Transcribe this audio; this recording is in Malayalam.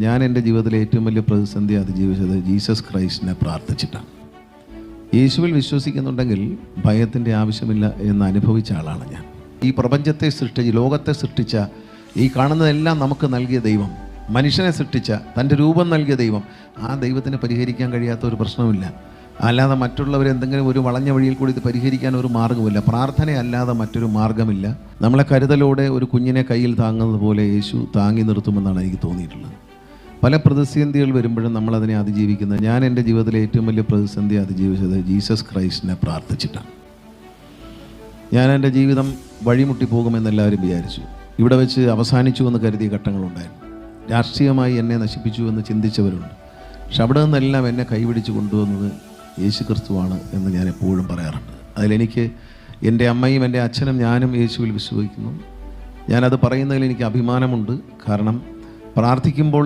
ഞാൻ എൻ്റെ ജീവിതത്തിലെ ഏറ്റവും വലിയ പ്രതിസന്ധി അതിജീവിച്ചത് ജീസസ് ക്രൈസ്റ്റിനെ പ്രാർത്ഥിച്ചിട്ടാണ്. യേശുവിൽ വിശ്വസിക്കുന്നുണ്ടെങ്കിൽ ഭയത്തിൻ്റെ ആവശ്യമില്ല എന്ന് അനുഭവിച്ച ആളാണ് ഞാൻ. ഈ പ്രപഞ്ചത്തെ സൃഷ്ടിച്ച് ലോകത്തെ സൃഷ്ടിച്ച ഈ കാണുന്നതെല്ലാം നമുക്ക് നൽകിയ ദൈവം, മനുഷ്യനെ സൃഷ്ടിച്ച തൻ്റെ രൂപം നൽകിയ ദൈവം, ആ ദൈവത്തിന് പരിഹരിക്കാൻ കഴിയാത്ത ഒരു പ്രശ്നമില്ല. അല്ലാതെ മറ്റുള്ളവരെന്തെങ്കിലും ഒരു വളഞ്ഞ വഴിയിൽ കൂടി ഇത് പരിഹരിക്കാൻ ഒരു മാർഗ്ഗമില്ല. പ്രാർത്ഥനയല്ലാതെ മറ്റൊരു മാർഗ്ഗമില്ല. നമ്മളെ കരുതലോടെ ഒരു കുഞ്ഞിനെ കയ്യിൽ താങ്ങുന്നത് പോലെ യേശു താങ്ങി നിർത്തുമെന്നാണ് എനിക്ക് തോന്നിയിട്ടുള്ളത്. പല പ്രതിസന്ധികൾ വരുമ്പോഴും നമ്മളതിനെ അതിജീവിക്കുന്നത്. ഞാൻ എൻ്റെ ജീവിതത്തിലെ ഏറ്റവും വലിയ പ്രതിസന്ധി അതിജീവിച്ചത് ജീസസ് ക്രൈസ്റ്റിനെ പ്രാർത്ഥിച്ചിട്ടാണ്. ഞാൻ എൻ്റെ ജീവിതം വഴിമുട്ടി പോകുമെന്ന് എല്ലാവരും വിചാരിച്ചു. ഇവിടെ വെച്ച് അവസാനിച്ചു എന്ന് കരുതിയ ഘട്ടങ്ങളുണ്ടായിരുന്നു. രാഷ്ട്രീയമായി എന്നെ നശിപ്പിച്ചു എന്ന് ചിന്തിച്ചവരുണ്ട്. പക്ഷെ അവിടെ നിന്നെല്ലാം എന്നെ കൈപിടിച്ച് കൊണ്ടുവന്നത് യേശു ക്രിസ്തുവാണ് എന്ന് ഞാൻ എപ്പോഴും പറയാറുണ്ട്. അതിലെനിക്ക് എൻ്റെ അമ്മയും എൻ്റെ അച്ഛനും ഞാനും യേശുവിൽ വിശ്വസിക്കുന്നു. ഞാനത് പറയുന്നതിൽ എനിക്ക് അഭിമാനമുണ്ട്. കാരണം പ്രാർത്ഥിക്കുമ്പോൾ